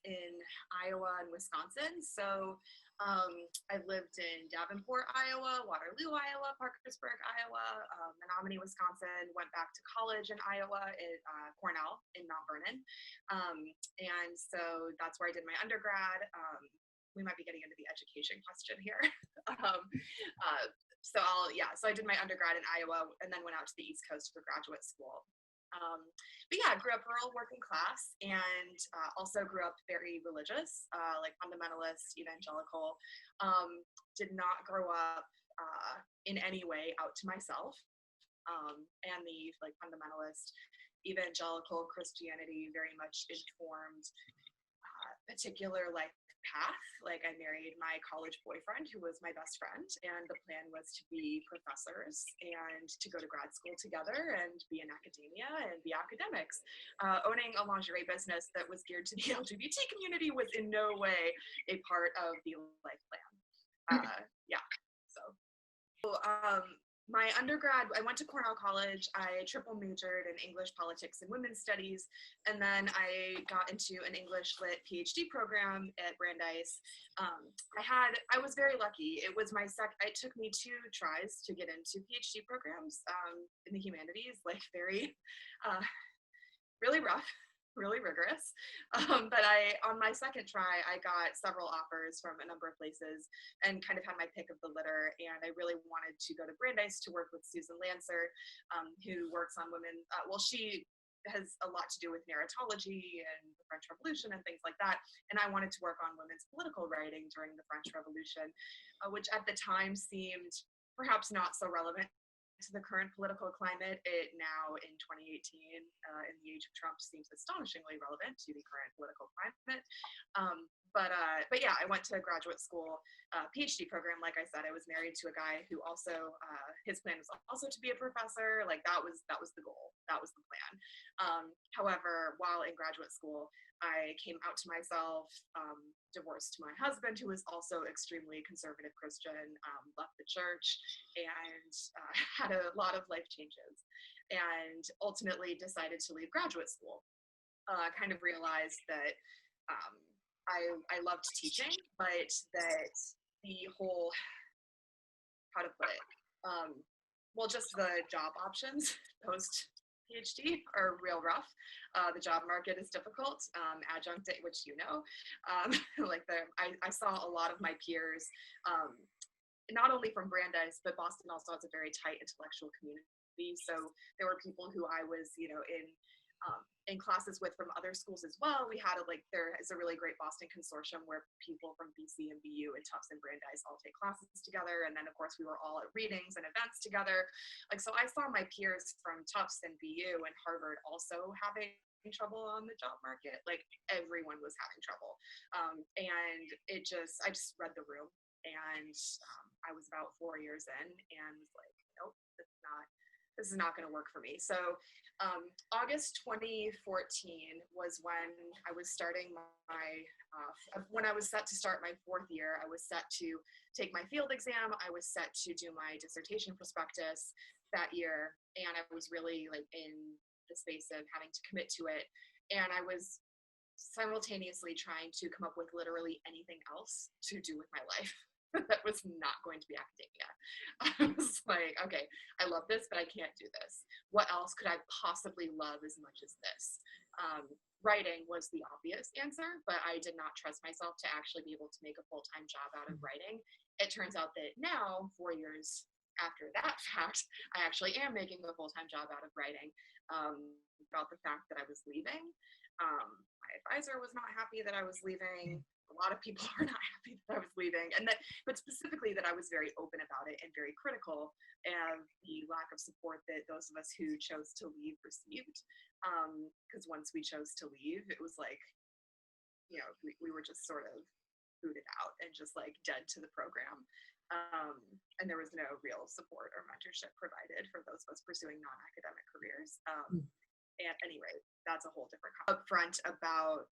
in Iowa and Wisconsin. So I've lived in Davenport, Iowa, Waterloo, Iowa, Parkersburg, Iowa, Menominee, Wisconsin, went back to college in Iowa at Cornell in Mount Vernon. And so that's where I did my undergrad. We might be getting into the education question here. So I did my undergrad in Iowa and then went out to the East Coast for graduate school. But yeah, I grew up rural, working class, and also grew up very religious, like fundamentalist, evangelical. Did not grow up in any way out to myself. And the like fundamentalist evangelical Christianity very much informed particular like path. Like I married my college boyfriend who was my best friend, and the plan was to be professors and to go to grad school together and be in academia and be academics. Owning a lingerie business that was geared to the LGBT community was in no way a part of the life plan. My undergrad, I went to Cornell College. I triple majored in English, politics, and women's studies. And then I got into an English lit PhD program at Brandeis. I was very lucky. It took me 2 tries to get into PhD programs in the humanities, like very, really rough. Really rigorous. But on my second try, I got several offers from a number of places and kind of had my pick of the litter. And I really wanted to go to Brandeis to work with Susan Lancer, who works on women. She has a lot to do with narratology and the French Revolution and things like that. And I wanted to work on women's political writing during the French Revolution, which at the time seemed perhaps not so relevant to the current political climate. It now in 2018, in the age of Trump, seems astonishingly relevant to the current political climate. But yeah, I went to graduate school, PhD program. Like I said, I was married to a guy who also, his plan was also to be a professor. Like that was the goal. That was the plan. However, while in graduate school, I came out to myself, divorced my husband, who was also extremely conservative Christian, left the church, and had a lot of life changes, and ultimately decided to leave graduate school. Kind of realized that I loved teaching, but that the whole, how to put it, just the job options post PhD are real rough. The job market is difficult. Adjunct, which I saw a lot of my peers, not only from Brandeis, but Boston also has a very tight intellectual community. So there were people who I was, in classes with from other schools as well. We had there is a really great Boston consortium where people from BC and BU and Tufts and Brandeis all take classes together. And then of course we were all at readings and events together. So I saw my peers from Tufts and BU and Harvard also having trouble on the job market. Like everyone was having trouble. And I just read the room, and I was about 4 years in and was like, nope, this is not going to work for me. So August 2014 was when I was starting when I was set to start my 4th year. I was set to take my field exam. I was set to do my dissertation prospectus that year. And I was really in the space of having to commit to it. And I was simultaneously trying to come up with literally anything else to do with my life that was not going to be academia. I was like, okay, I love this, but I can't do this. What else could I possibly love as much as this? Writing was the obvious answer, but I did not trust myself to actually be able to make a full-time job out of writing. It turns out that now, 4 years after that fact, I actually am making a full-time job out of writing. About the fact that I was leaving. My advisor was not happy that I was leaving. A lot of people are not happy that I was leaving, but specifically that I was very open about it and very critical of the lack of support that those of us who chose to leave received. Because once we chose to leave, it was like, we were just sort of booted out and just dead to the program. And there was no real support or mentorship provided for those of us pursuing non-academic careers. At any rate, that's a whole different upfront about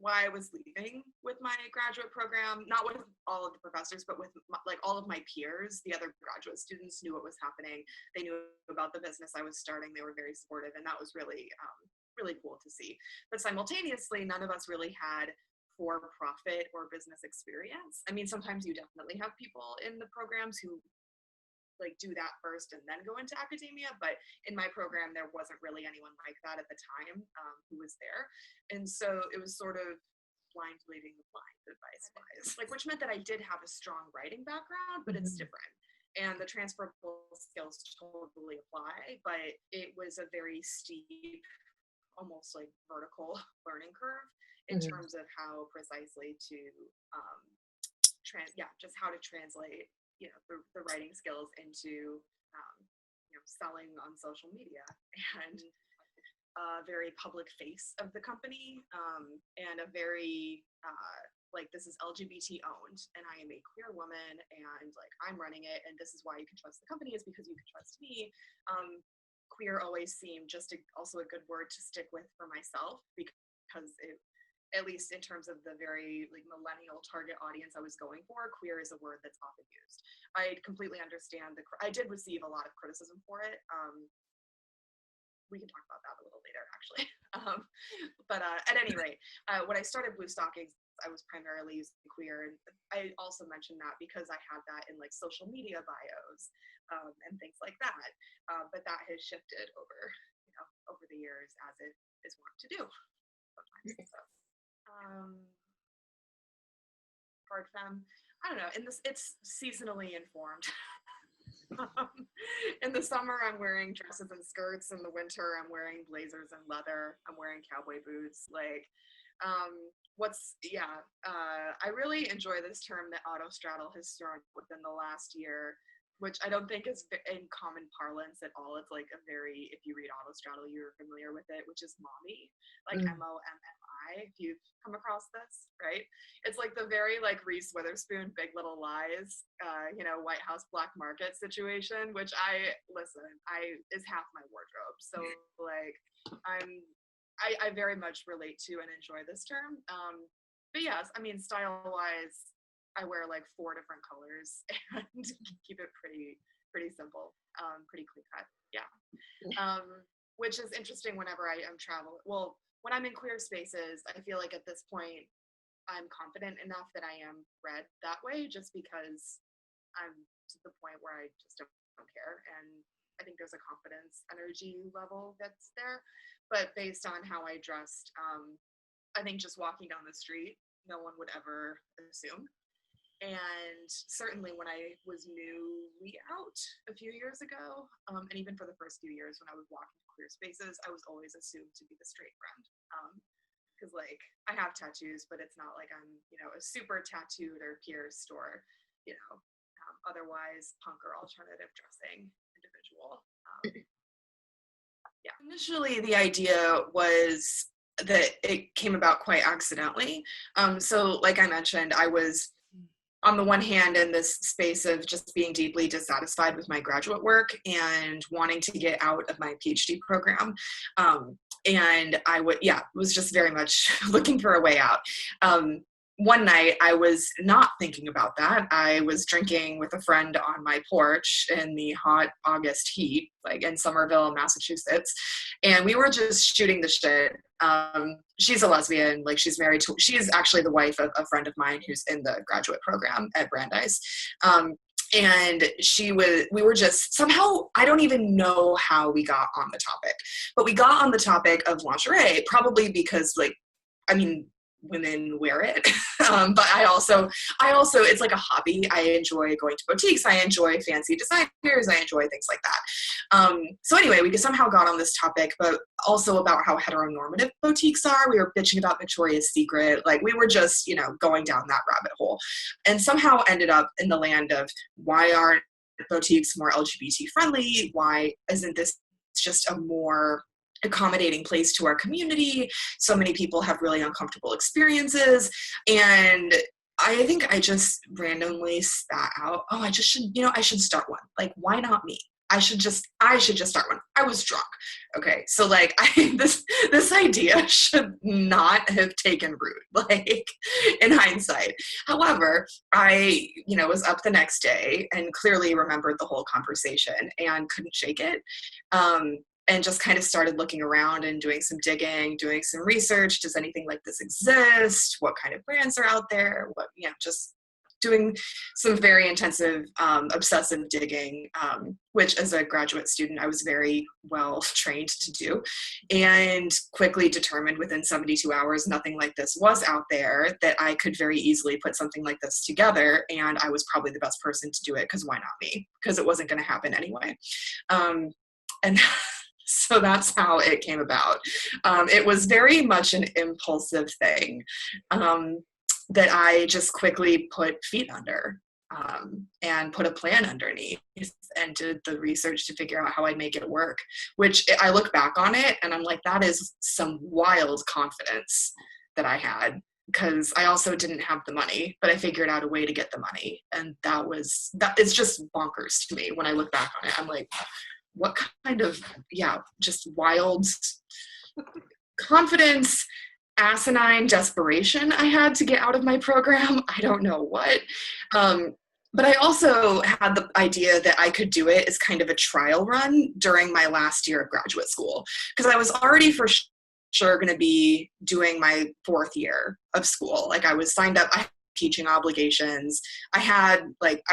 why I was leaving with my graduate program, not with all of the professors, but with all of my peers. The other graduate students knew what was happening. They knew about the business I was starting. They were very supportive, and that was really really cool to see. But simultaneously, none of us really had for-profit or business experience. I mean, sometimes you definitely have people in the programs who like do that first and then go into academia, but in my program there wasn't really anyone like that at the time who was there, and so it was sort of blind leading the blind, advice wise, like, which meant that I did have a strong writing background, but it's different, and the transferable skills totally apply, but it was a very steep, almost like vertical learning curve in terms of how precisely to just how to translate the writing skills into selling on social media, and a very public face of the company, and a very like, this is LGBT owned and I am a queer woman and like I'm running it and this is why you can trust the company, is because you can trust me. Queer always seemed just also a good word to stick with for myself, because it, at least in terms of the very like millennial target audience I was going for, queer is a word that's often used. I completely understand I did receive a lot of criticism for it. We can talk about that a little later, actually. But at any rate, when I started Bluestocking, I was primarily using queer, and I also mentioned that because I had that in like social media bios and things like that. But that has shifted over the years, as it is wont to do sometimes. So. Hard femme, I don't know, it's seasonally informed. In the summer I'm wearing dresses and skirts, in the winter I'm wearing blazers and leather, I'm wearing cowboy boots, like I really enjoy this term that autostraddle has thrown within the last year, which I don't think is in common parlance at all. It's like a very, if you read autostraddle, you're familiar with it, which is mommy, like MOMMI, if you've come across this, right? It's like the very like Reese Witherspoon, Big Little Lies, White House Black Market situation, which is half my wardrobe. So like I very much relate to and enjoy this term. But yes, I mean, style wise, I wear like 4 different colors and keep it pretty simple, pretty clean cut. Yeah. Which is interesting whenever I am traveling. Well, when I'm in queer spaces, I feel like at this point I'm confident enough that I am read that way, just because I'm to the point where I just don't care. And I think there's a confidence energy level that's there. But based on how I dressed, I think just walking down the street, no one would ever assume. And certainly when I was newly out a few years ago, and even for the first few years when I was walking to queer spaces, I was always assumed to be the straight friend. Because like, I have tattoos, but it's not like I'm, a super tattooed or pierced or, otherwise punk or alternative dressing individual. Yeah. Initially, the idea was that it came about quite accidentally. So like I mentioned, I was on the one hand in this space of just being deeply dissatisfied with my graduate work and wanting to get out of my PhD program. And I was just very much looking for a way out. One night I was not thinking about that. I was drinking with a friend on my porch in the hot August heat, like in Somerville, Massachusetts. And we were just shooting the shit. She's a lesbian, like she's actually the wife of a friend of mine who's in the graduate program at Brandeis. And we were just somehow, I don't even know how we got on the topic, but we got on the topic of lingerie, probably because women wear it. But I also, it's like a hobby. I enjoy going to boutiques. I enjoy fancy designers. I enjoy things like that. So anyway, we somehow got on this topic, but also about how heteronormative boutiques are. We were bitching about Victoria's Secret. Like we were just, going down that rabbit hole, and somehow ended up in the land of, why aren't boutiques more LGBT friendly? Why isn't this just a more accommodating place to our community? So many people have really uncomfortable experiences. And I think I just randomly spat out, I should start one. Like, why not me? I should just start one. I was drunk. Okay. So like this idea should not have taken root, like in hindsight. However, I, was up the next day and clearly remembered the whole conversation and couldn't shake it. and just kind of started looking around and doing some digging, doing some research. Does anything like this exist? What kind of brands are out there? What, just doing some very intensive, obsessive digging, which as a graduate student, I was very well trained to do, and quickly determined within 72 hours, nothing like this was out there, that I could very easily put something like this together. And I was probably the best person to do it, because why not me? Because it wasn't going to happen anyway. And so that's how it came about. It was very much an impulsive thing. That I just quickly put feet under, and put a plan underneath, and did the research to figure out how I'd make it work, which I look back on it and I'm like, that is some wild confidence that I had, because I also didn't have the money, but I figured out a way to get the money. And that is just bonkers to me when I look back on it. I'm like, what kind of, just wild confidence, asinine desperation I had to get out of my program. I don't know what. But I also had the idea that I could do it as kind of a trial run during my last year of graduate school, because I was already for sure going to be doing my 4th year of school. Like, I was signed up, I had teaching obligations. I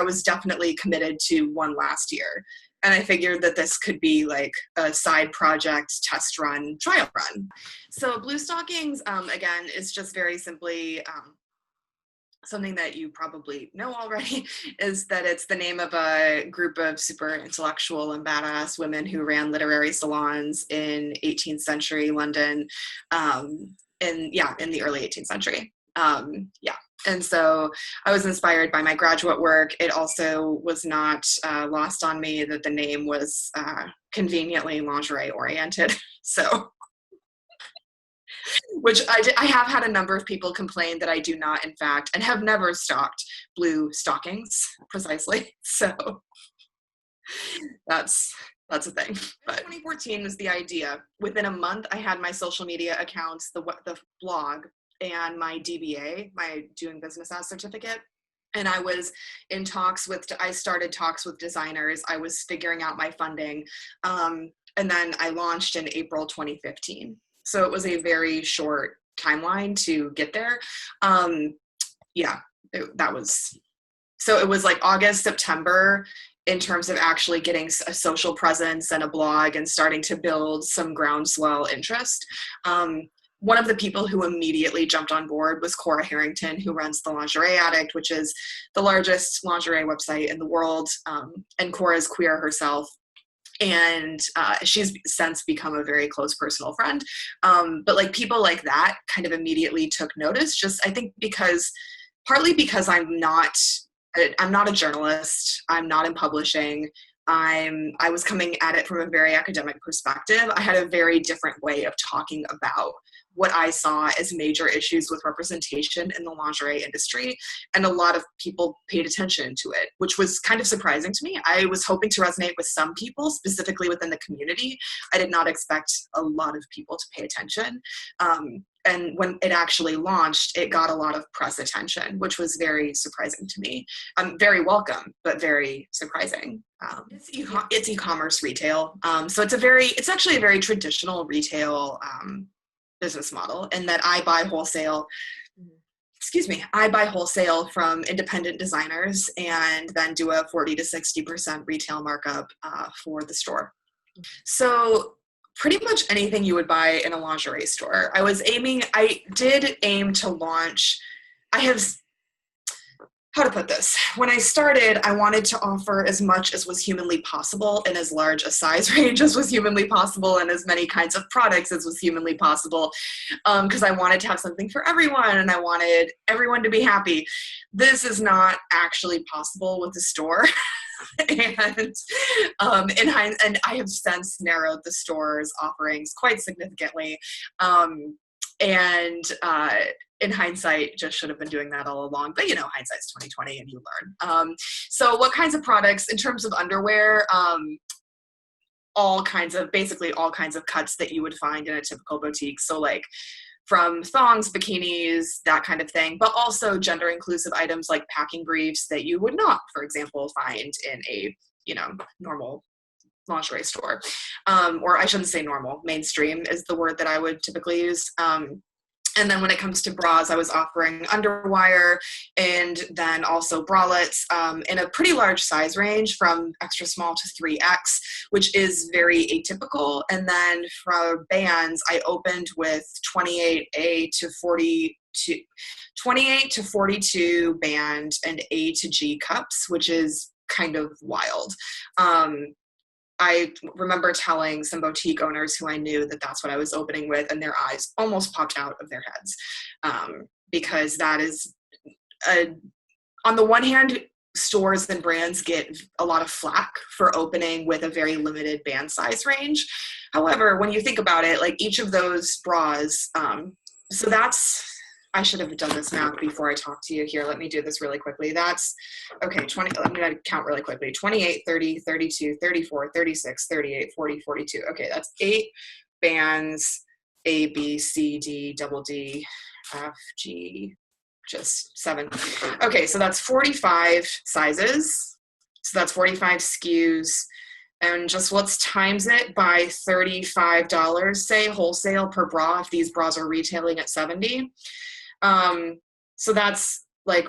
was definitely committed to one last year. And I figured that this could be like a side project, test run, trial run. So Bluestockings, again, is just very simply something that you probably know already, is that it's the name of a group of super intellectual and badass women who ran literary salons in 18th century London, in the early 18th century. And so I was inspired by my graduate work. It also was not lost on me that the name was conveniently lingerie oriented. So, which I have had a number of people complain that I do not, in fact, and have never stocked Bluestockings precisely. So that's a thing. But 2014 was the idea. Within a month, I had my social media accounts, the blog, and my DBA, my doing business as certificate. And I was in I started talks with designers. I was figuring out my funding. And then I launched in April 2015. So it was a very short timeline to get there. So it was like August, September, in terms of actually getting a social presence and a blog and starting to build some groundswell interest. One of the people who immediately jumped on board was Cora Harrington, who runs The Lingerie Addict, which is the largest lingerie website in the world. And Cora is queer herself. And she's since become a very close personal friend. But like people like that kind of immediately took notice, just I think partly because I'm not a journalist. I'm not in publishing. I was coming at it from a very academic perspective. I had a very different way of talking about what I saw as major issues with representation in the lingerie industry, and a lot of people paid attention to it, which was kind of surprising to me. I was hoping to resonate with some people, specifically within the community. I did not expect a lot of people to pay attention. And when it actually launched, it got a lot of press attention, which was very surprising to me. Very welcome, but very surprising. It's e-commerce retail. So it's actually a very traditional retail business model, in that I buy wholesale from independent designers and then do a 40 to 60% retail markup for the store. So pretty much anything you would buy in a lingerie store. I did aim to launch, how to put this? When I started, I wanted to offer as much as was humanly possible in as large a size range as was humanly possible and as many kinds of products as was humanly possible, because I wanted to have something for everyone and I wanted everyone to be happy. This is not actually possible with the store. And I have since narrowed the store's offerings quite significantly. In hindsight, just should have been doing that all along. But hindsight's 2020, and you learn. So, what kinds of products in terms of underwear? Basically all kinds of cuts that you would find in a typical boutique. So, like from thongs, bikinis, that kind of thing, but also gender inclusive items like packing briefs that you would not, for example, find in a normal lingerie store. Or I shouldn't say normal, mainstream is the word that I would typically use. And then when it comes to bras, I was offering underwire and then also bralettes in a pretty large size range from extra small to 3X, which is very atypical. And then for bands, I opened with 28A to 42, 28 to 42 band and A to G cups, which is kind of wild. I remember telling some boutique owners who I knew that that's what I was opening with, and their eyes almost popped out of their heads, because that is, on the one hand, stores and brands get a lot of flack for opening with a very limited band size range. However, when you think about it, like each of those bras, so that's, I should have done this math before I talk to you here. Let me do this really quickly. That's, okay, 20, let me count really quickly. 28, 30, 32, 34, 36, 38, 40, 42. Okay, that's 8 bands, A, B, C, D, double D, F, G, just 7. Okay, so that's 45 sizes. So that's 45 SKUs. And just let's times it by $35, say, wholesale per bra, if these bras are retailing at $70. So that's like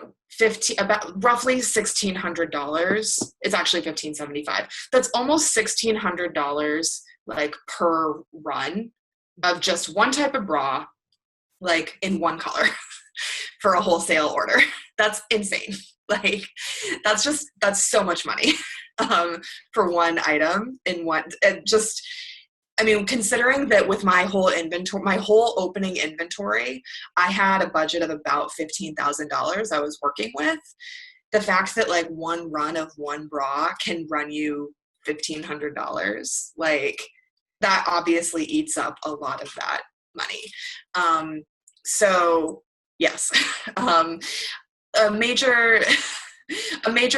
about roughly $1,600. It's actually $1,575. That's almost $1,600 like per run of just one type of bra, like in one color for a wholesale order. That's insane. Like that's so much money for one item in one, just, I mean, considering that with my whole inventory, my whole opening inventory, I had a budget of about $15,000 I was working with. The fact that like one run of one bra can run you $1,500, like that obviously eats up a lot of that money. So yes, a major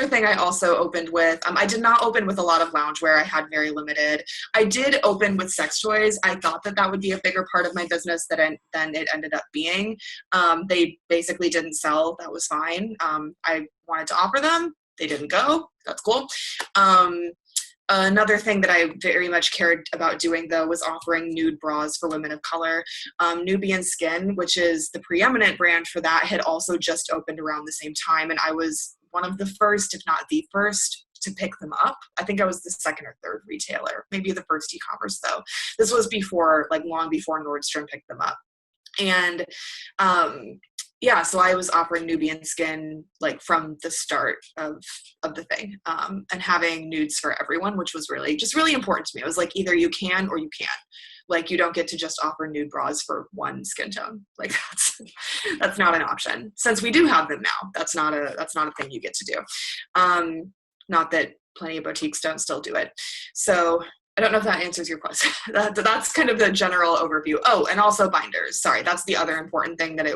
thing I also opened with, I did not open with a lot of loungewear. I had very limited. I did open with sex toys. I thought that would be a bigger part of my business than it ended up being. They basically didn't sell. That was fine. I wanted to offer them. They didn't go. That's cool. Another thing that I very much cared about doing, though, was offering nude bras for women of color. Nubian Skin, which is the preeminent brand for that, had also just opened around the same time, and I was one of the first, if not the first, to pick them up. I think I was the second or third retailer, maybe the first e-commerce, though. This was before, like long before Nordstrom picked them up. And yeah, so I was offering Nubian Skin like from the start of the thing, and having nudes for everyone, which was really important to me. It was like either you can or you can't. Like you don't get to just offer nude bras for one skin tone. Like that's not an option. Since we do have them now, that's not a thing you get to do. Not that plenty of boutiques don't still do it. So I don't know if that answers your question. That's kind of the general overview. Oh, and also binders. Sorry, that's the other important thing that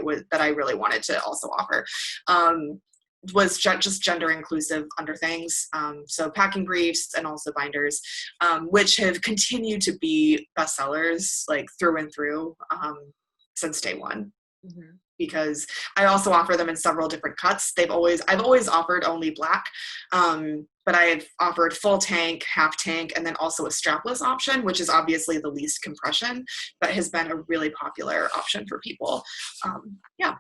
I really wanted to also offer. Was just gender inclusive under things. So packing briefs and also binders, which have continued to be bestsellers like through and through since day one. Mm-hmm. Because I also offer them in several different cuts. I've always offered only black, but I've offered full tank, half tank, and then also a strapless option, which is obviously the least compression, but has been a really popular option for people. Yeah.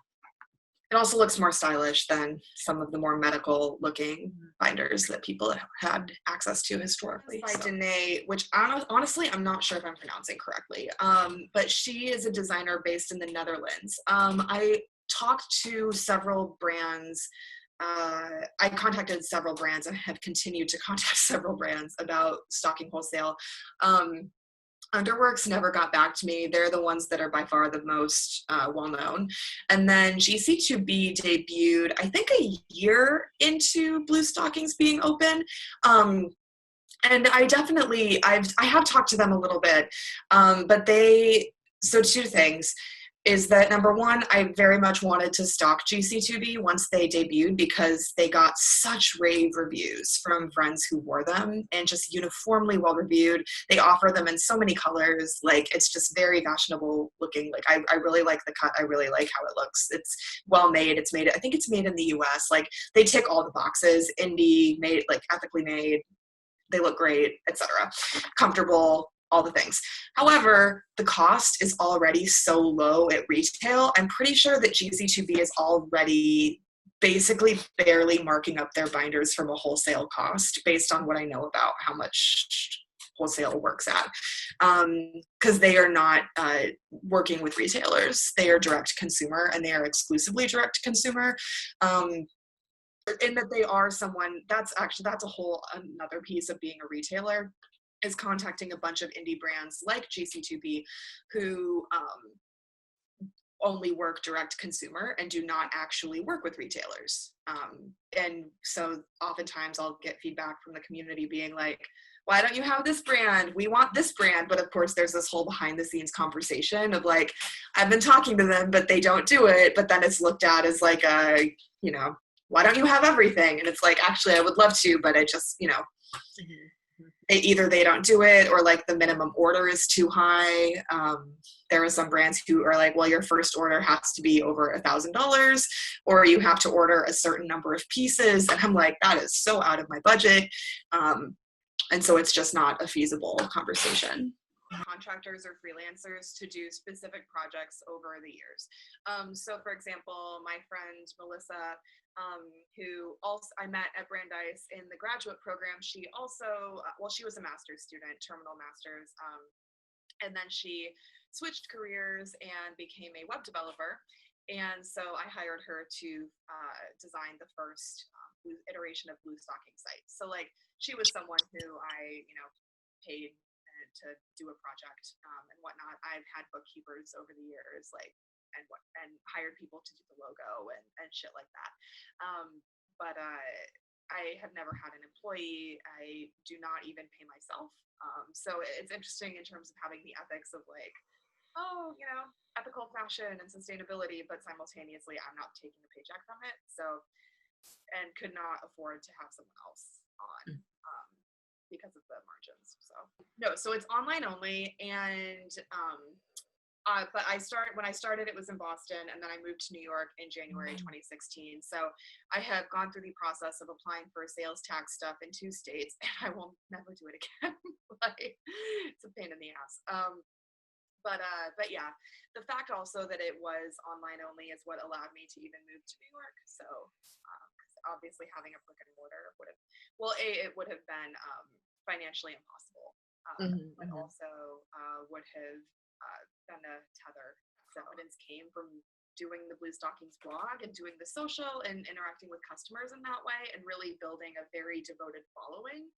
It also looks more stylish than some of the more medical looking binders that people have had access to historically. By Danae, which honestly, I'm not sure if I'm pronouncing correctly, but she is a designer based in the Netherlands. I talked to several brands. I contacted several brands and have continued to contact several brands about stocking wholesale. Underworks never got back to me. They're the ones that are by far the most well-known. And then GC2B debuted, I think, a year into Bluestockings being open. And I have talked to them a little bit, but so two things. Is that number one, I very much wanted to stock GC2B once they debuted because they got such rave reviews from friends who wore them and just uniformly well reviewed. They offer them in so many colors. Like it's just very fashionable looking. Like I really like the cut. I really like how it looks. It's well made. I think it's made in the US. Like they tick all the boxes. Indie made, like ethically made. they look great, etc., comfortable, all the things. However, the cost is already so low at retail. I'm pretty sure that GC2B is already basically barely marking up their binders from a wholesale cost based on what I know about how much wholesale works at, because they are not working with retailers. They are direct consumer, and they are exclusively direct consumer. In that they are someone that's a whole another piece of being a retailer, is contacting a bunch of indie brands like GC2B who only work direct consumer and do not actually work with retailers. And so oftentimes I'll get feedback from the community being like, why don't you have this brand? We want this brand. But of course, there's this whole behind the scenes conversation of like, I've been talking to them, but they don't do it. But then it's looked at as like a, why don't you have everything? And it's like, actually, I would love to, but I just, either they don't do it, or like the minimum order is too high. There are some brands who are like, well, your first order has to be over $1,000, or you have to order a certain number of pieces. And I'm like, that is so out of my budget. And so it's just not a feasible conversation. Contractors or freelancers to do specific projects over the years. So for example, my friend Melissa, who also I met at Brandeis in the graduate program, she also, she was a master's student, terminal master's, and then she switched careers and became a web developer. And so I hired her to design the first iteration of Bluestocking site. So like she was someone who I, paid to do a project and whatnot. I've had bookkeepers over the years, and hired people to do the logo and shit like that. But I have never had an employee. I do not even pay myself. So it's interesting in terms of having the ethics of like, ethical fashion and sustainability, but simultaneously I'm not taking a paycheck from it. So, and could not afford to have someone else on. Because of the margins. So it's online only. And but when I started, it was in Boston, and then I moved to New York in January 2016. So I have gone through the process of applying for sales tax stuff in 2 states, and I will never do it again. It's a pain in the ass. But yeah, the fact also that it was online only is what allowed me to even move to New York. So obviously having a brick and mortar would have, it would have been financially impossible, but also would have been a tether. Confidence came from doing the Bluestockings blog and doing the social and interacting with customers in that way, and really building a very devoted following,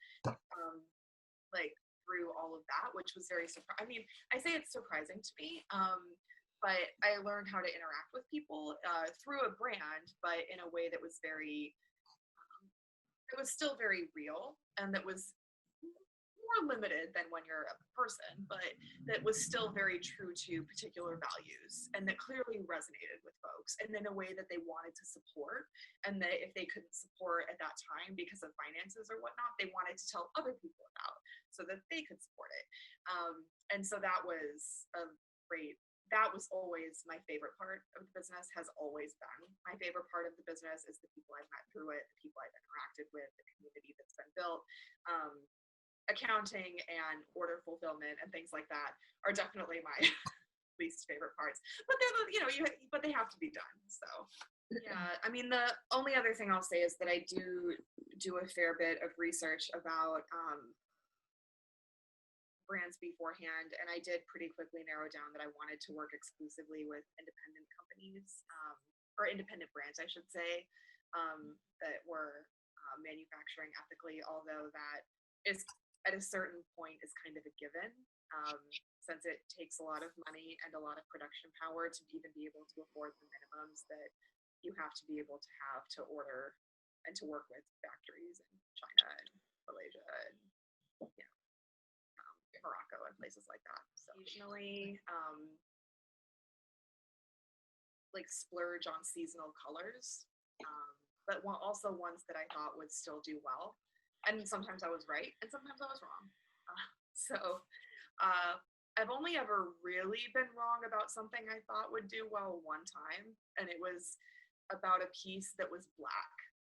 through all of that, which was very surprising. I mean, I say it's surprising to me, but I learned how to interact with people through a brand, but in a way that was very, it was still very real, and that was more limited than when you're a person, but that was still very true to particular values, and that clearly resonated with folks, and in a way that they wanted to support, and that if they couldn't support at that time because of finances or whatnot, they wanted to tell other people about, so that they could support it. And so that was always my favorite part of the business, has always been my favorite part of the business, is the people I've met through it, the people I've interacted with, the community that's been built. Accounting and order fulfillment and things like that are definitely my least favorite parts, but they're but they have to be done. So yeah, I mean, the only other thing I'll say is that I do a fair bit of research about brands beforehand, and I did pretty quickly narrow down that I wanted to work exclusively with independent companies, or independent brands, I should say, that were manufacturing ethically, although that is at a certain point is kind of a given, since it takes a lot of money and a lot of production power to even be able to afford the minimums that you have to be able to have to order and to work with factories in China and Malaysia and Morocco and places like that. So occasionally, splurge on seasonal colors, but also ones that I thought would still do well. And sometimes I was right, and sometimes I was wrong. I've only ever really been wrong about something I thought would do well one time, and it was about a piece that was black.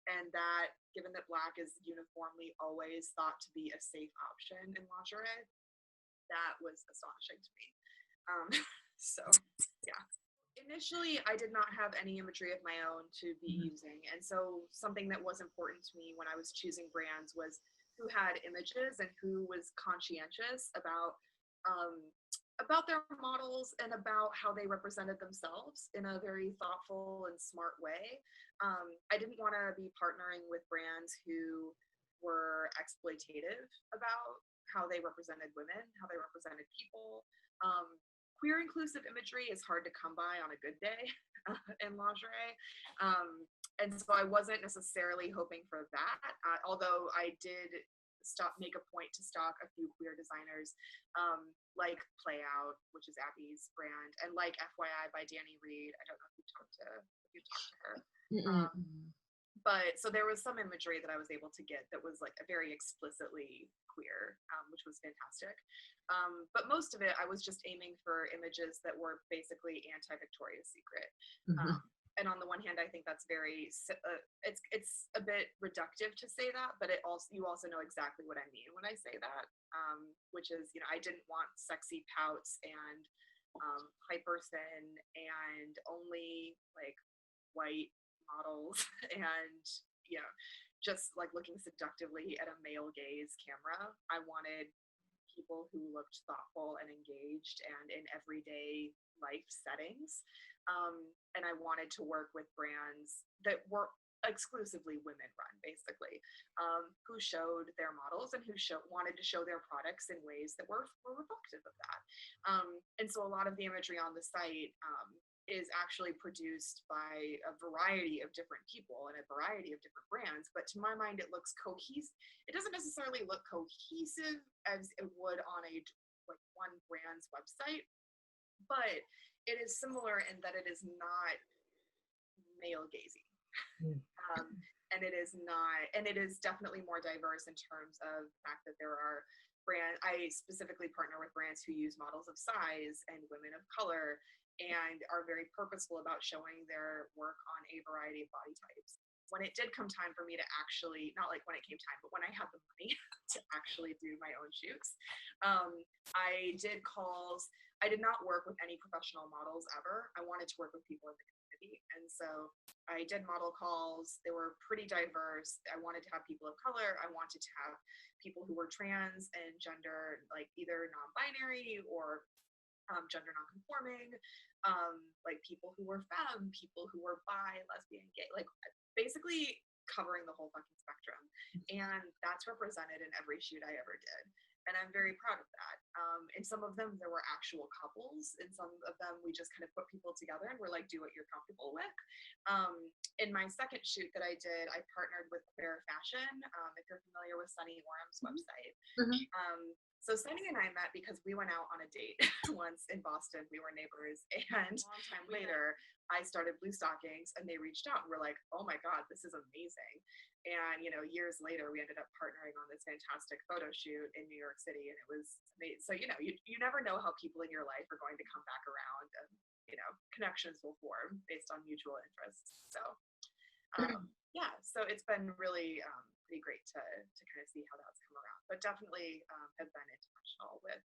And that, given that black is uniformly always thought to be a safe option in lingerie, that was astonishing to me. So yeah. Initially, I did not have any imagery of my own to be using. And so something that was important to me when I was choosing brands was who had images and who was conscientious about their models and about how they represented themselves in a very thoughtful and smart way. I didn't want to be partnering with brands who were exploitative about how they represented women, how they represented people. Queer inclusive imagery is hard to come by on a good day in lingerie. And so I wasn't necessarily hoping for that, although I did make a point to stock a few queer designers, like Play Out, which is Abby's brand, and like FYI by Danny Reed. I don't know if you talked to her. But so there was some imagery that I was able to get that was like very explicitly queer, which was fantastic. But most of it, I was just aiming for images that were basically anti-Victoria's Secret. And on the one hand, I think that's very, it's a bit reductive to say that, but you also know exactly what I mean when I say that, which is, I didn't want sexy pouts and hyper thin and only like white models and, just like looking seductively at a male gaze camera. I wanted people who looked thoughtful and engaged and in everyday life settings. And I wanted to work with brands that were exclusively women run, basically, who showed their models and who wanted to show their products in ways that were reflective of that. And so a lot of the imagery on the site is actually produced by a variety of different people and a variety of different brands, but to my mind, it looks cohesive. It doesn't necessarily look cohesive as it would on a like one brand's website, but it is similar in that it is not male gazing. And it is definitely more diverse in terms of the fact that there are brands. I specifically partner with brands who use models of size and women of color and are very purposeful about showing their work on a variety of body types. When it did come time for me to actually, not like when it came time, but when I had the money to actually do my own shoots, I did calls. I did not work with any professional models ever. I wanted to work with people in the community. And so I did model calls. They were pretty diverse. I wanted to have people of color. I wanted to have people who were trans and gender, like either non-binary or gender non-conforming, like people who were femme, people who were bi, lesbian, gay, like basically covering the whole fucking spectrum. And that's represented in every shoot I ever did. And I'm very proud of that. In some of them, there were actual couples. In some of them, we just kind of put people together and we're like, do what you're comfortable with. In my second shoot that I did, I partnered with Fair Fashion, if you're familiar with Sunny Orem's website. So Sunny and I met because we went out on a date once in Boston. We were neighbors, and a long time later, I started Bluestockings, and they reached out and were like, "Oh my God, this is amazing!" And years later, we ended up partnering on this fantastic photo shoot in New York City, and it was amazing. So you never know how people in your life are going to come back around, and connections will form based on mutual interests. So yeah, so it's been really pretty great to kind of see how that's come around, but definitely have been intentional with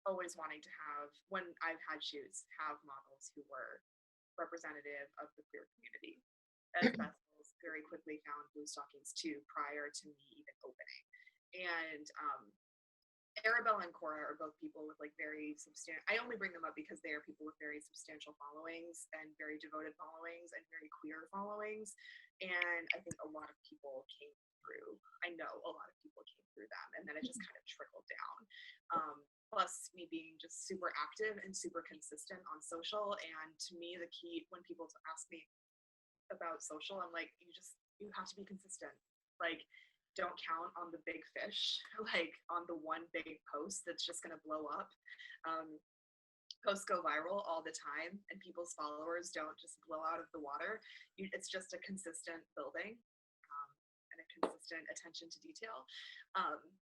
always wanting to have, when I've had shoots, have models who were representative of the queer community. As festivals very quickly found Bluestockings too prior to me even opening. And Arabelle and Cora are both people with like very substantial, I only bring them up because they are people with very substantial followings and very devoted followings and very queer followings. And I think a lot of people came through, I know a lot of people came through them, and then it just kind of trickled down. Plus me being just super active and super consistent on social. And to me, the key when people ask me about social, I'm like, you have to be consistent. Like, don't count on the big fish, like on the one big post that's just gonna blow up. Posts go viral all the time, and people's followers don't just blow out of the water. It's just a consistent building and a consistent attention to detail.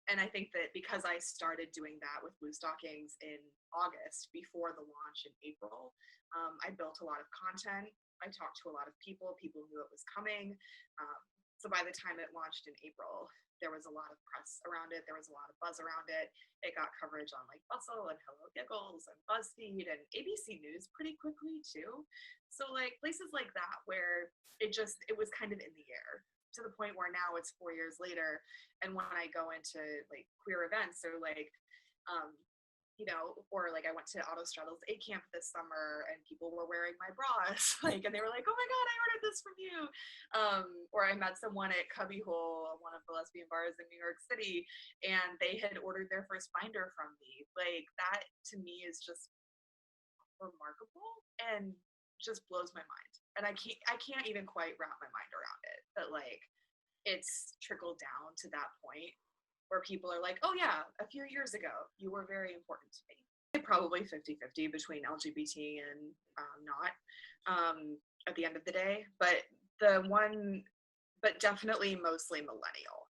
And I think that because I started doing that with Bluestockings in August before the launch in April, I built a lot of content. I talked to a lot of people knew it was coming. So by the time it launched in April, there was a lot of press around it. There was a lot of buzz around it. It got coverage on like Bustle and Hello Giggles and BuzzFeed and ABC News pretty quickly too. So like places like that where it was kind of in the air, to the point where now it's 4 years later, and when I go into like queer events or like you know, or like I went to Autostraddle's A Camp this summer and people were wearing my bras, like, and they were like, oh my God, I ordered this from you. Or I met someone at Cubbyhole, one of the lesbian bars in New York City, and they had ordered their first binder from me. Like that to me is just remarkable and just blows my mind. And I can't even quite wrap my mind around it, that like it's trickled down to that point where people are like, oh yeah, a few years ago, you were very important to me. Probably 50-50 between LGBT and not at the end of the day, but definitely mostly millennial,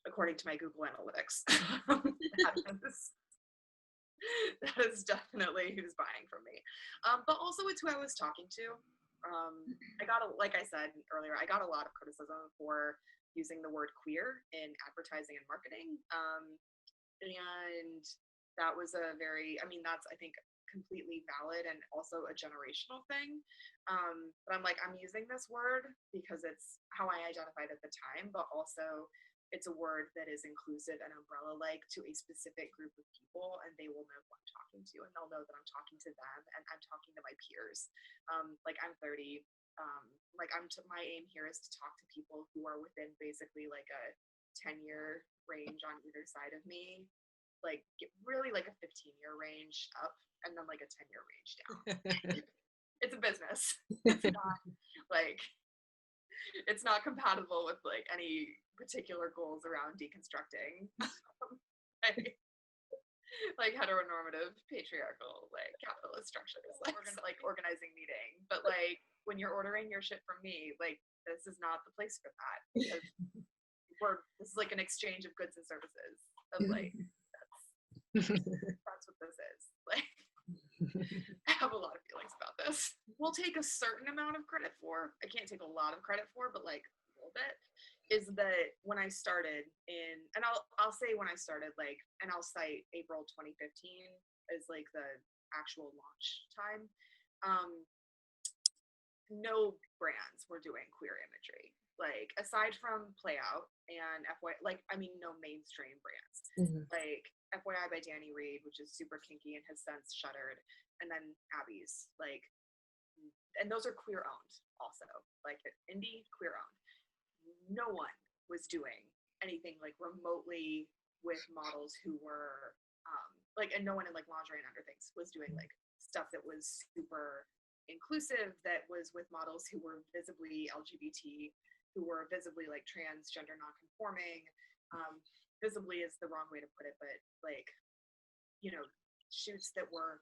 according to my Google Analytics. That is definitely who's buying from me. But also it's who I was talking to. Like I said earlier, I got a lot of criticism for using the word queer in advertising and marketing. And that was that's, I think, completely valid and also a generational thing. But I'm like, I'm using this word because it's how I identified at the time, but also it's a word that is inclusive and umbrella-like to a specific group of people, and they will know who I'm talking to, and they'll know that I'm talking to them, and I'm talking to my peers. Like I'm 30. My aim here is to talk to people who are within basically like a 10-year range on either side of me, like really like a 15-year range up, and then like a 10-year range down. It's a business. It's not like, it's not compatible with like any particular goals around deconstructing like heteronormative patriarchal like capitalist structures, like organizing meeting. But like when you're ordering your shit from me, like this is not the place for that, because this is like an exchange of goods and services of like that's what this is. Like I have a lot of feelings about this. We'll take a certain amount of credit for, I can't take a lot of credit for, but like a little bit, is that when I started and I'll say when I started, like, and I'll cite April 2015 as like the actual launch time. No brands were doing queer imagery, like aside from Playout and no mainstream brands. Mm-hmm. Like FYI by Danny Reed, which is super kinky and has since shuttered, and then Abby's, like, and those are queer owned also, like indie queer owned. No one was doing anything like remotely with models who were and no one in like lingerie and other things was doing like stuff that was super inclusive, that was with models who were visibly LGBT, who were visibly like transgender non-conforming. Visibly is the wrong way to put it, but like, you know, shoots that were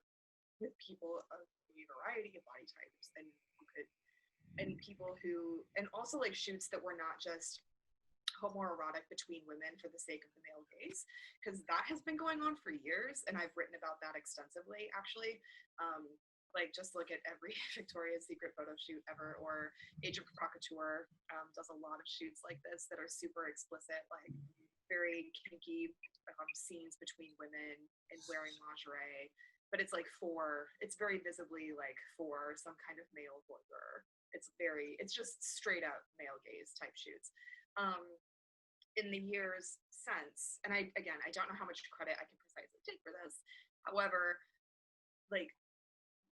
with people of a variety of body types and people who, and also like shoots that were not just homoerotic between women for the sake of the male gaze, because that has been going on for years, and I've written about that extensively actually. Like just look at every Victoria's Secret photo shoot ever, or Agent Provocateur does a lot of shoots like this that are super explicit, like very kinky scenes between women and wearing lingerie, but it's like it's very visibly like for some kind of male voyeur. It's just straight up male gaze type shoots. In the years since, and I don't know how much credit I can precisely take for this. However, like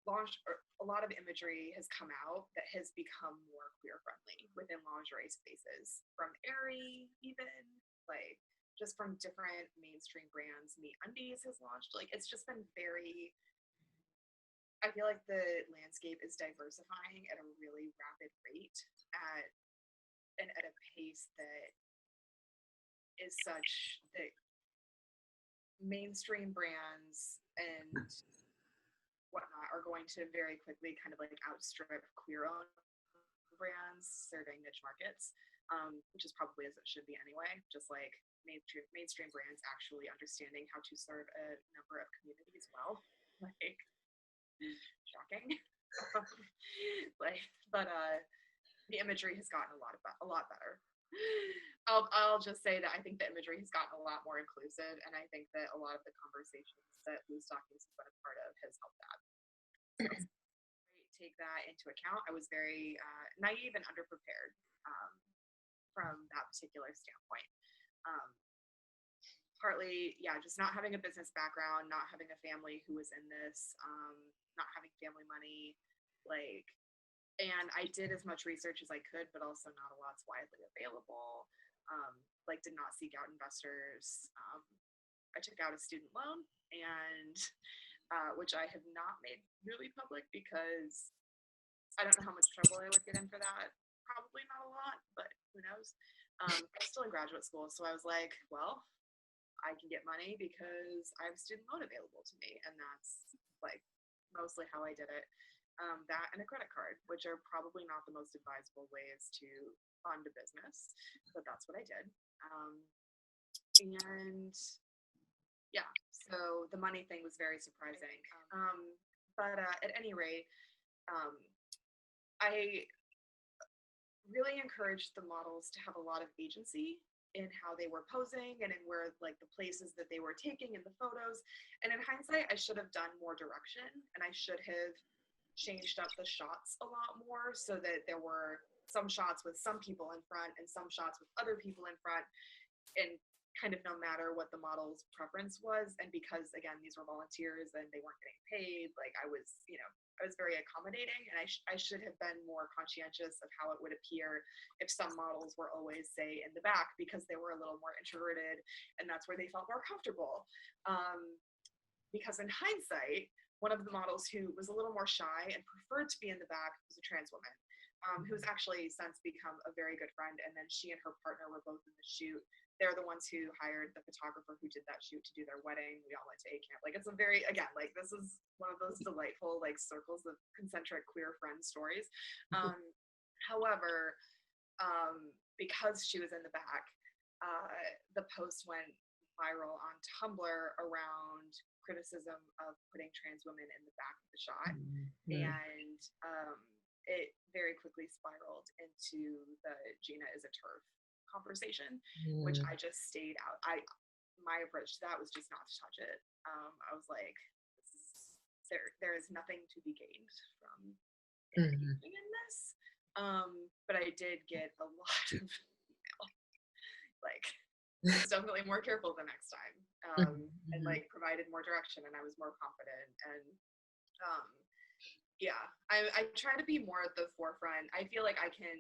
a lot of imagery has come out that has become more queer friendly within lingerie spaces, from Aerie, even like just from different mainstream brands. MeUndies has launched. Like it's just been I feel like the landscape is diversifying at a really rapid rate at a pace that is such that mainstream brands and whatnot are going to very quickly kind of like outstrip queer-owned brands serving niche markets, which is probably as it should be anyway, just like mainstream brands actually understanding how to serve a number of communities well. Like, shocking. But the imagery has gotten a lot better. I'll just say that I think the imagery has gotten a lot more inclusive, and I think that a lot of the conversations that Bluestockings has been a part of has helped that. So take that into account. I was very naive and underprepared from that particular standpoint. Partly, yeah, just not having a business background, not having a family who was in this, not having family money, like, and I did as much research as I could, but also not a lot's widely available. Like, did not seek out investors. I took out a student loan, and which I have not made really public because I don't know how much trouble I would get in for that. Probably not a lot, but who knows? I'm still in graduate school, so I was like, well, I can get money because I have a student loan available to me, and that's like mostly how I did it. That and a credit card, which are probably not the most advisable ways to fund a business, but that's what I did. And yeah, so the money thing was very surprising. But at any rate, I really encouraged the models to have a lot of agency in how they were posing and in where like the places that they were taking in the photos. And in hindsight, I should have done more direction, and I should have changed up the shots a lot more so that there were some shots with some people in front and some shots with other people in front, and kind of no matter what the model's preference was. And because again, these were volunteers and they weren't getting paid, like I was very accommodating, and I should have been more conscientious of how it would appear if some models were always, say, in the back because they were a little more introverted and that's where they felt more comfortable. Because in hindsight, one of the models who was a little more shy and preferred to be in the back was a trans woman, who's actually since become a very good friend. And then she and her partner were both in the shoot. They're the ones who hired the photographer who did that shoot to do their wedding. We all went to A camp. Like, it's a very, again, like this is one of those delightful like circles of concentric queer friend stories. However, because she was in the back, the post went viral on Tumblr around criticism of putting trans women in the back of the shot. And it very quickly spiraled into the Jeanna is a TERF conversation, which I just stayed out. My approach to that was just not to touch it. I was like, there is nothing to be gained from engaging in this. But I did get a lot of email, like, was definitely more careful the next time, and like provided more direction, and I was more confident. And yeah, I try to be more at the forefront. I feel like I can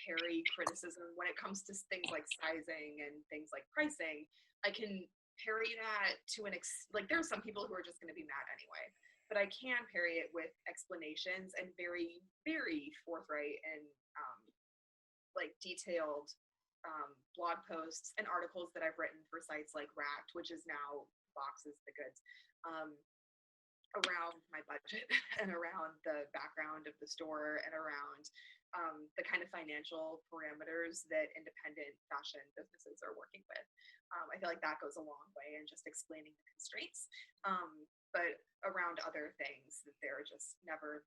parry criticism when it comes to things like sizing and things like pricing. I can parry that to like there are some people who are just going to be mad anyway, but I can parry it with explanations and very, very forthright and like detailed blog posts and articles that I've written for sites like Racked, which is now Boxes the Goods, around my budget and around the background of the store and around the kind of financial parameters that independent fashion businesses are working with. I feel like that goes a long way in just explaining the constraints, but around other things that they're just never,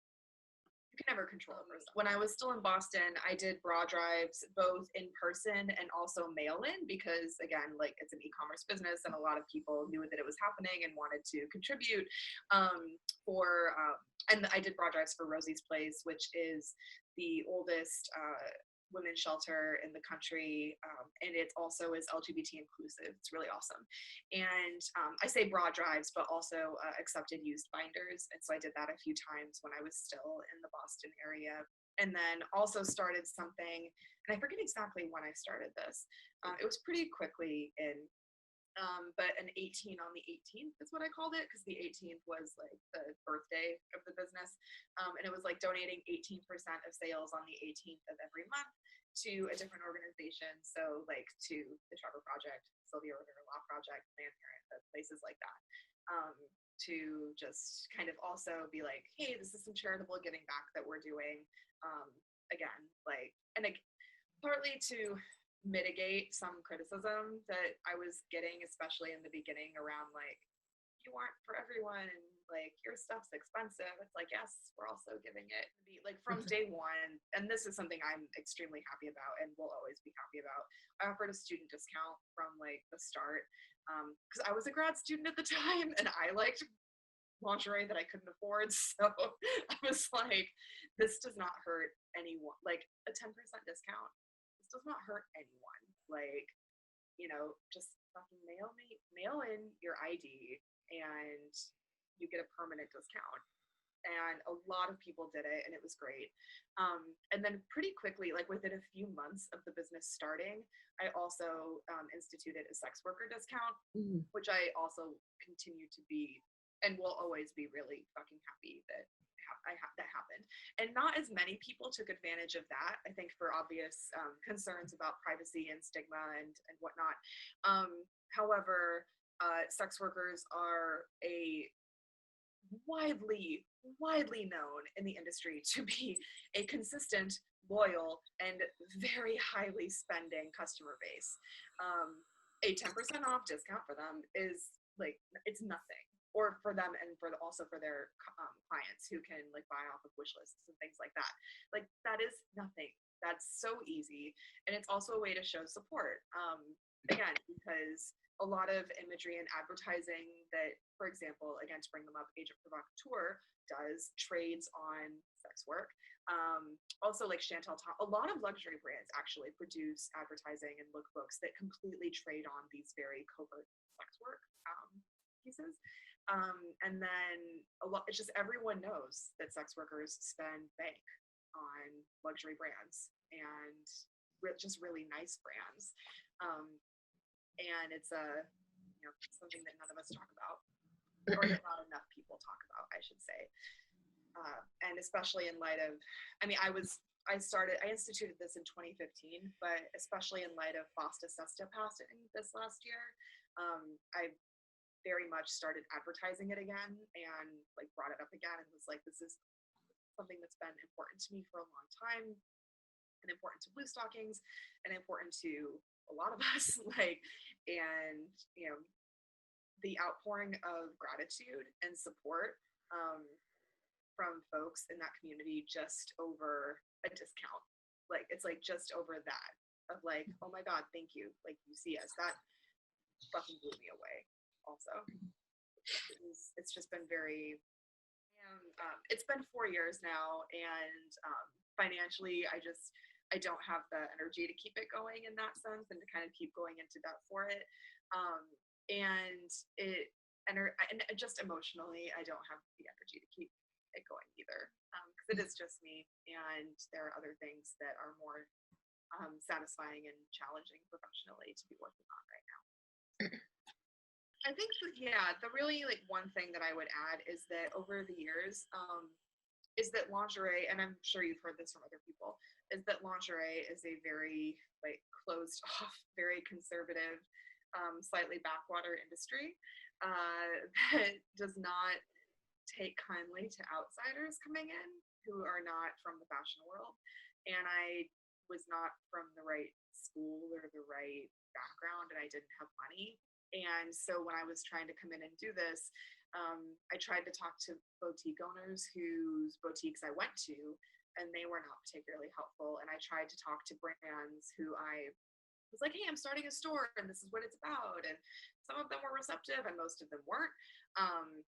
you can never control. When I was still in Boston, I did bra drives both in person and also mail-in because, again, like it's an e-commerce business and a lot of people knew that it was happening and wanted to contribute. And I did bra drives for Rosie's Place, which is the oldest women's shelter in the country, and it also is LGBT inclusive. It's really awesome. And I say bra drives, but also accepted used binders. And so I did that a few times when I was still in the Boston area. And then also started something, and I forget exactly when I started this. It was pretty quickly in, but an 18 on the 18th is what I called it, because the 18th was like the birthday of the business. And it was like donating 18% of sales on the 18th of every month to a different organization. So like to the Trevor Project, Sylvia Rivera Law Project, Planned Parenthood, places like that. To just kind of also be like, hey, this is some charitable giving back that we're doing. Again, like, and partly to mitigate some criticism that I was getting, especially in the beginning around like, you aren't for everyone and like, your stuff's expensive. It's like, yes, we're also giving it, like, from day one. And this is something I'm extremely happy about and will always be happy about. I offered a student discount from like the start, because I was a grad student at the time and I liked lingerie that I couldn't afford. So I was like, this does not hurt anyone. Like, a 10% discount, this does not hurt anyone. Like, just fucking mail in your ID and you get a permanent discount. And a lot of people did it, and it was great. And then pretty quickly, like within a few months of the business starting, I also instituted a sex worker discount, which I also continue to be and will always be really fucking happy that that happened. And not as many people took advantage of that, I think, for obvious concerns about privacy and stigma and whatnot. However, sex workers are a widely known in the industry to be a consistent, loyal, and very highly spending customer base. A 10% off discount for them is like, it's nothing. Or for them, and also for their clients who can like buy off of wish lists and things like that. Like, that is nothing. That's so easy, and it's also a way to show support. Again, because a lot of imagery and advertising that, for example, again, to bring them up, Agent Provocateur does trades on sex work. Also, like Chantel, a lot of luxury brands actually produce advertising and lookbooks that completely trade on these very covert sex work pieces. And then it's just, everyone knows that sex workers spend bank on luxury brands and just really nice brands. And it's something that none of us talk about, or that not enough people talk about, I should say. And especially in light of, I instituted this in 2015, but especially in light of FOSTA SESTA passing this last year, I very much started advertising it again and like brought it up again and was like, this is something that's been important to me for a long time and important to Bluestockings and important to a lot of us. Like, and the outpouring of gratitude and support from folks in that community just over a discount. Like, it's like just over that of like, oh my God, thank you. Like, you see us. That fucking blew me away. Also, it's just been very, it's been 4 years now, and financially I don't have the energy to keep it going in that sense and to kind of keep going into debt for it, and just emotionally I don't have the energy to keep it going either, because it is just me, and there are other things that are more satisfying and challenging professionally to be working on right now. I think the really like one thing that I would add is that over the years, is that lingerie, and I'm sure you've heard this from other people, is that lingerie is a very like closed off, very conservative, slightly backwater industry that does not take kindly to outsiders coming in who are not from the fashion world. And I was not from the right school or the right background, and I didn't have money. And so when I was trying to come in and do this, I tried to talk to boutique owners whose boutiques I went to, and they were not particularly helpful. And I tried to talk to brands who I was like, hey, I'm starting a store and this is what it's about. And some of them were receptive and most of them weren't.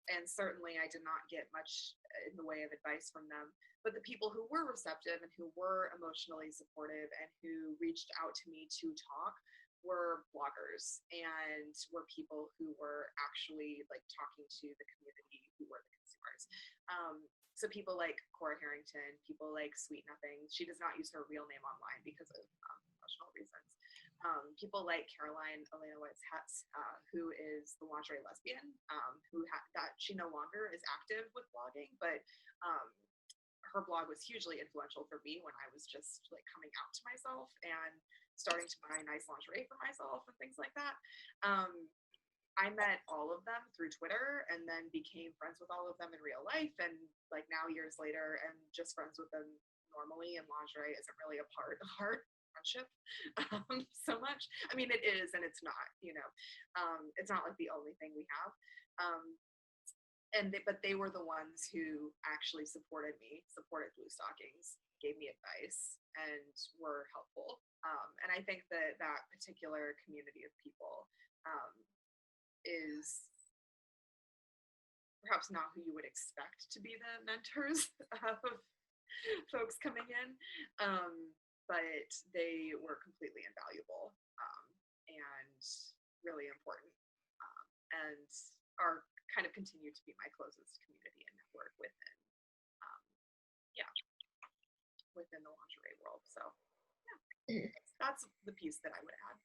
And certainly I did not get much in the way of advice from them. But the people who were receptive and who were emotionally supportive and who reached out to me to talk were bloggers and were people who were actually like talking to the community who were the consumers. So people like Cora Harrington, people like Sweet Nothing. She does not use her real name online because of professional reasons. People like Caroline Elena Whitz-Hetz, who is the lingerie lesbian, that she no longer is active with blogging, but her blog was hugely influential for me when I was just like coming out to myself and starting to buy nice lingerie for myself and things like that. I met all of them through Twitter and then became friends with all of them in real life. And like now years later, I'm just friends with them normally, and lingerie isn't really a part of our friendship so much. I mean, it is and it's not, it's not like the only thing we have. but they were the ones who actually supported me, supported Bluestockings, gave me advice, and were helpful. And I think that that particular community of people is perhaps not who you would expect to be the mentors of folks coming in, but they were completely invaluable, and really important, and are kind of continue to be my closest community and network within, um, yeah, within the lingerie world. So yeah, that's the piece that I would add.